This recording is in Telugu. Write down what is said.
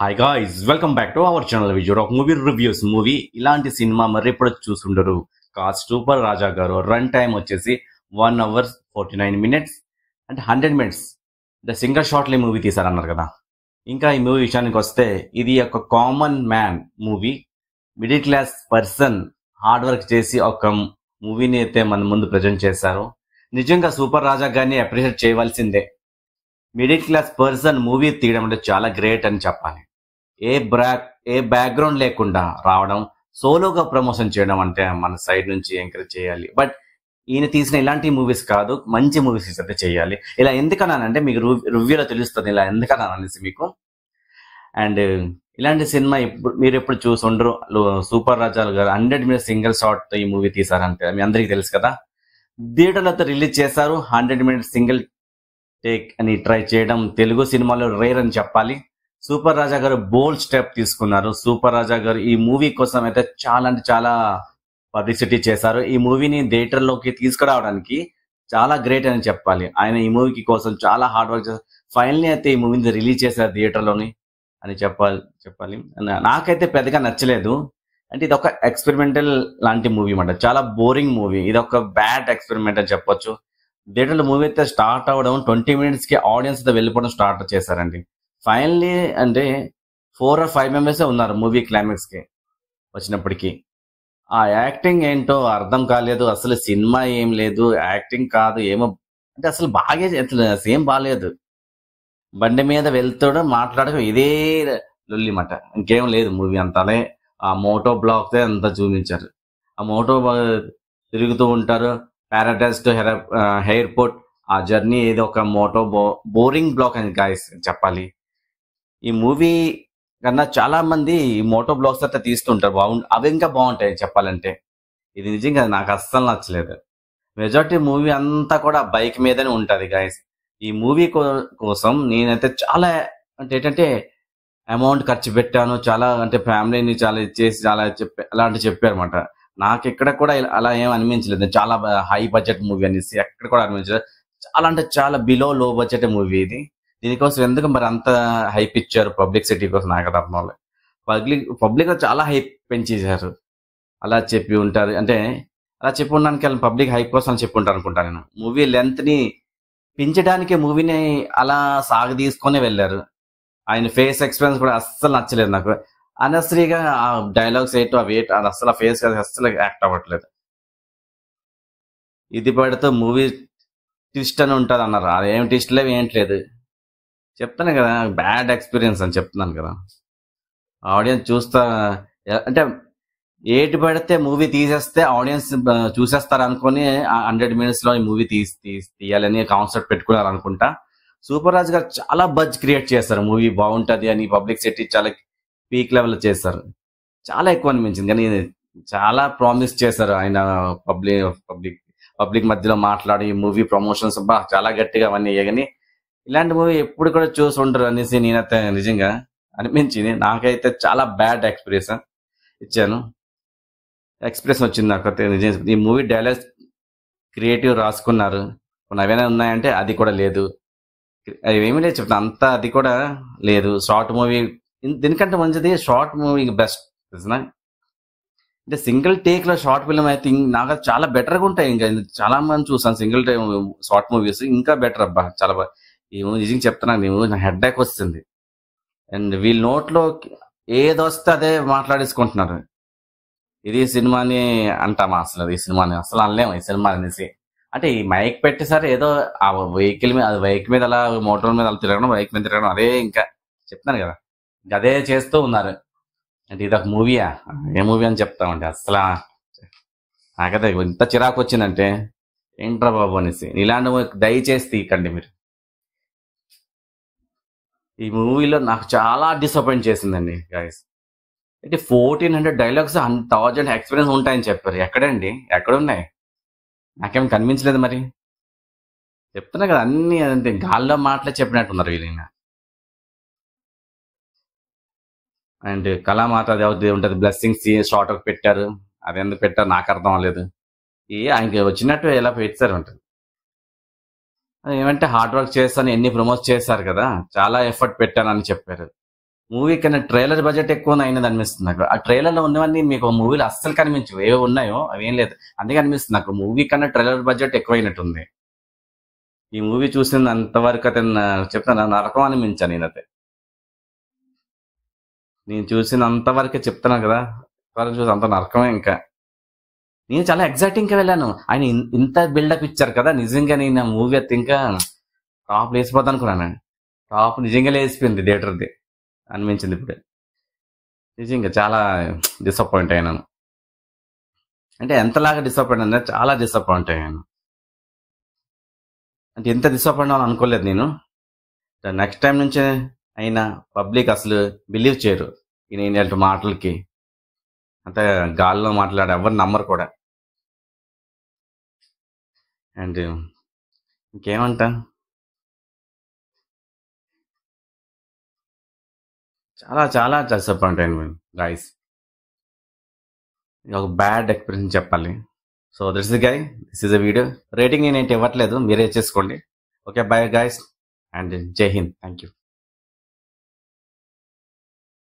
Hi guys, welcome back to our channel Vijay of movie reviews. Movie ఇలాంటి సినిమా మరి ఎప్పుడు చూసుండరు. కాస్ట్ సూపర్ రాజా గారు. రన్ టైం వచ్చేసి 1 hour 49 minutes అంటే 100 minutes. ద సింగల్ షార్ట్లీ మూవీ తీశారన్నారు కదా. ఇంకా ఈ మూవీ విషయానికి వస్తే ఇది ఒక common man movie. Middle class person hard work చేసి ఒక మూవీని అయితే మన ముందు ప్రజెంట్ చేశారు. నిజంగా సూపర్ రాజా గారిని అప్రిషియేట్ చేయవలసిందే. మిడిల్ క్లాస్ పర్సన్ మూవీ తీయడం అంటే చాలా గ్రేట్ అని చెప్పాలి. ఏ బ్యాక్గ్రౌండ్ లేకుండా రావడం, సోలోగా ప్రమోషన్ చేయడం అంటే మన సైడ్ నుంచి ఎంకరేజ్ చేయాలి. బట్ ఈయన తీసిన ఇలాంటి మూవీస్ కాదు, మంచి మూవీస్ అయితే చేయాలి. ఇలా ఎందుకన్నానంటే మీకు రివ్యూలో తెలుస్తుంది ఇలా ఎందుకన్నాననేసి మీకు. అండ్ ఇలాంటి సినిమా మీరు ఎప్పుడు చూసి ఉండరు. సూపర్ రాజాలు గారు 100 minutes సింగిల్ షాట్ ఈ మూవీ తీసారంటే మీ అందరికీ తెలుసు కదా. థియేటర్లో రిలీజ్ చేశారు. 100 minutes సింగిల్ టేక్ అని ట్రై చేయడం తెలుగు సినిమాలో రేర్ అని చెప్పాలి. సూపర్ రాజా గారు బోల్డ్ స్టెప్ తీసుకున్నారు. సూపర్ రాజా గారు ఈ మూవీ కోసం అయితే చాలా అంటే చాలా పబ్లిసిటీ చేశారు. ఈ మూవీని థియేటర్లోకి తీసుకురావడానికి చాలా గ్రేట్ అని చెప్పాలి. ఆయన ఈ మూవీకి కోసం చాలా హార్డ్ వర్క్ చేశారు. ఫైనల్లీ అయితే ఈ మూవీని రిలీజ్ చేశారు థియేటర్లోని అని చెప్పాలి. నాకైతే పెద్దగా నచ్చలేదు. అంటే ఇది ఒక ఎక్స్పెరిమెంటల్ లాంటి మూవీ అన్నమాట. చాలా బోరింగ్ మూవీ. ఇది ఒక బ్యాడ్ ఎక్స్పెరిమెంట్ అని చెప్పొచ్చు. థియేటర్లో మూవీ అయితే స్టార్ట్ అవ్వడం 20 minutes కి ఆడియన్స్ అయితే వెళ్ళిపోవడం స్టార్ట్ చేశారండి. ఫైనల్లీ అంటే 4 or 5 members ఉన్నారు మూవీ క్లైమాక్స్ కి వచ్చినప్పటికీ. ఆ యాక్టింగ్ ఏంటో అర్థం కాలేదు. అసలు సినిమా ఏం లేదు, యాక్టింగ్ కాదు ఏమో, అంటే అసలు సేమ్ బాగాలేదు. బండి మీద వెళ్తాడు, మాట్లాడక ఇదే లొల్లి మాట, ఇంకేం లేదు మూవీ అంతానే. ఆ మోటో బ్లాక్ అంతా చూపించారు. ఆ మోటో తిరుగుతూ ఉంటారు పారాడైజ్ టు ఎయిర్పోర్ట్. ఆ జర్నీ ఏదో ఒక మోటో బోరింగ్ బ్లాక్ అని గాయస్ చెప్పాలి. ఈ మూవీ కన్నా చాలా మంది ఈ మోటో బ్లాగ్స్ అయితే తీస్తుంటారు, అవి ఇంకా బాగుంటాయి చెప్పాలంటే. ఇది నిజంగా నాకు అస్సలు నచ్చలేదు. మెజారిటీ మూవీ అంతా కూడా బైక్ మీదనే ఉంటది గాయస్. ఈ మూవీ కోసం నేనైతే చాలా అంటే ఏంటంటే అమౌంట్ ఖర్చు పెట్టాను, చాలా అంటే ఫ్యామిలీని చాలా ఇచ్చేసి చాలా అలాంటి చెప్పారు అనమాట. నాకు ఎక్కడ కూడా అలా ఏం అనిపించలేదు. చాలా హై బడ్జెట్ మూవీ అనేసి ఎక్కడ కూడా అనిపించలేదు. చాలా అంటే చాలా బిలో లో బడ్జెట్ మూవీ ఇది. దీనికోసం ఎందుకు మరి అంత హైప్ ఇచ్చారు పబ్లిక్ సిటీ కోసం నాకు అర్థం అవ్వలేదు. పబ్లిక్ చాలా హైప్ పెంచేశారు. అలా చెప్పి ఉంటారు, అంటే అలా చెప్పి ఉండడానికి పబ్లిక్ హైప్ కోసం చెప్పి ఉంటారు అనుకుంటాను నేను. మూవీ లెంత్ ని పెంచడానికి మూవీని అలా సాగదీసుకొని వెళ్ళారు. ఆయన ఫేస్ ఎక్స్పీరియన్స్ కూడా అస్సలు నచ్చలేదు నాకు. అనవసరంగా ఆ డైలాగ్స్ ఏంటో అవి అది అస్సలు ఫేస్ అస్సలు యాక్ట్ అవ్వట్లేదు. ఇది పడితే మూవీ ట్విస్ట్ అని ఉంటుంది అన్నారు. అదేం ట్విస్ట్ లేవు ఏంట్లేదు. చెప్తాను కదా, బ్యాడ్ ఎక్స్పీరియన్స్ అని చెప్తున్నాను కదా. ఆడియన్స్ చూస్తా అంటే ఏటి పడితే మూవీ తీసేస్తే ఆడియన్స్ చూసేస్తారు అనుకుని 100 minutes లో ఈ మూవీ తీయాలని కాన్సెప్ట్ పెట్టుకున్నారు అనుకుంటా. సూపర్ రాజ్ గారు చాలా బజ్ క్రియేట్ చేస్తారు. మూవీ బాగుంటది అని పబ్లిక్ సిటీ చాలా పీక్ లెవెల్ చేస్తారు. చాలా ఎక్కువ అనిపించింది. కానీ చాలా ప్రామిస్ చేశారు ఆయన పబ్లిక్ మధ్యలో మాట్లాడి మూవీ ప్రమోషన్స్ చాలా గట్టిగా అవన్నీ. కానీ ఇలాంటి మూవీ ఎప్పుడు కూడా చూసి ఉండరు అనేసి నేనైతే నిజంగా అనిపించింది. నాకైతే చాలా బ్యాడ్ ఎక్స్పీరియన్స్ వచ్చింది నాకైతే నిజంగా. ఈ మూవీ డైలాగ్స్ క్రియేటివ్ రాసుకున్నారు, కొన్ని అవైనా ఉన్నాయంటే అది కూడా లేదు. ఏమీ లేదు చెప్తాను, అంతా అది కూడా లేదు. షార్ట్ మూవీ దీనికంటే మంచిది షార్ట్ మూవీ బెస్ట్. అంటే సింగిల్ టేక్ లో షార్ట్ ఫిల్మ్ అయితే నాకు చాలా బెటర్గా ఉంటాయి. ఇంకా చాలా మంది చూసాను సింగిల్ టైం షార్ట్ మూవీస్, ఇంకా బెటర్ అబ్బా చాలా బాగా. ఈ మూవీ నిజంగా చెప్తున్నాను, ఈ మూవీ నా హెడ్ బ్యాక్ వస్తుంది. అండ్ వీళ్ళ నోట్లో ఏది వస్తే అదే మాట్లాడేసుకుంటున్నారు. ఇది సినిమాని అంటామా అసలు? ఈ సినిమాని అసలు అనలేము ఈ సినిమా అనేసి. అంటే ఈ మైక్ పెట్టేసరి ఏదో ఆ బైక్ మీద అలా మోటార్ మీద అలా తిరగడం, బైక్ మీద తిరగడం, అదే ఇంకా చెప్తున్నాను కదా, అదే చేస్తూ ఉన్నారు. అంటే ఇది ఒక మూవీయా? ఏ మూవీ అని చెప్తామండి. అసలు నాకైతే ఇంత చిరాకు వచ్చిందంటే ఏంట్రా బాబు అనేసి. ఇలాంటి దయచేసి తీయకండి మీరు. ఈ మూవీలో నాకు చాలా డిసప్పాయింట్ చేసిందండి గాయస్. అంటే 1400 డైలాగ్స్ 1000 ఎక్స్పీరియన్స్ ఉంటాయని చెప్పారు. ఎక్కడండి, ఎక్కడున్నాయి? నాకేం కనిపించలేదు. మరి చెప్తున్నా కదా, అన్ని అంటే గాల్లో మాటలే చెప్పినట్టున్నారు వీళ్ళైనా. అండ్ కళామాత అది ఉంటుంది, బ్లెస్సింగ్స్ షార్ట్ ఒక పెట్టారు. అది ఎందుకు పెట్టారు నాకు అర్థం అవ్వలేదు. ఆయనకి వచ్చినట్టు ఎలా పెట్టారు ఉంటుంది. ఏమంటే హార్డ్ వర్క్ చేస్తాను, ఎన్ని ప్రమోట్ చేశారు కదా, చాలా ఎఫర్ట్ పెట్టానని చెప్పారు. మూవీ కన్నా ట్రైలర్ బడ్జెట్ ఎక్కువ అయినది అనిపిస్తుంది నాకు. ఆ ట్రైలర్ లో ఉన్నవన్నీ మీకు మూవీలో అస్సలు కనిపించవు, ఏవో ఉన్నాయో అవేం లేదు. అందుకే అనిపిస్తుంది నాకు మూవీ కన్నా ట్రైలర్ బడ్జెట్ ఎక్కువైనట్టుంది. ఈ మూవీ చూసిన అంతవరకు అతను చెప్తాను నరకం అనిపించాను నేనైతే. నేను చూసిన అంతవరకే చెప్తాను కదా, వరకు చూసి అంత నరకమే. ఇంకా నేను చాలా ఎగ్జైటింగ్ గా వెళ్ళాను. ఆయన ఇంత బిల్డప్ ఇచ్చారు కదా, నిజంగా నేను మూవీ అయితే ఇంకా టాప్ లేసిపోతాను అనుకున్నాను. టాప్ నిజంగా లేసిపోయింది థియేటర్ది అనిపించింది ఇప్పుడు. నిజంగా చాలా డిసప్పాయింట్ అయినాను. అంటే ఎంతలాగా డిసప్పాయింట్ అంటే చాలా డిసప్పాయింట్ అయ్యాను. అంటే ఎంత డిసప్పాయింట్ అని అనుకోలేదు నేను. నెక్స్ట్ టైం నుంచి అయినా పబ్లిక్ అసలు బిలీవ్ చేయరు ఈయన మాటలకి. అంత గాల్లో మాట్లాడే ఎవరు నమ్మరు కూడా. అండ్ ఇంకేమంటా, చాలా చాలా డిసప్పాయింట్ అయ్యాను గాయస్. ఇది ఒక బ్యాడ్ ఎక్స్పీరియన్స్ చెప్పాలి. So this is guy, this is a video. Rating నేను ఏంటి ఇవ్వట్లేదు, మీరే చేసుకోండి. ఓకే, బై గైస్ అండ్ జై హింద్. Thank you.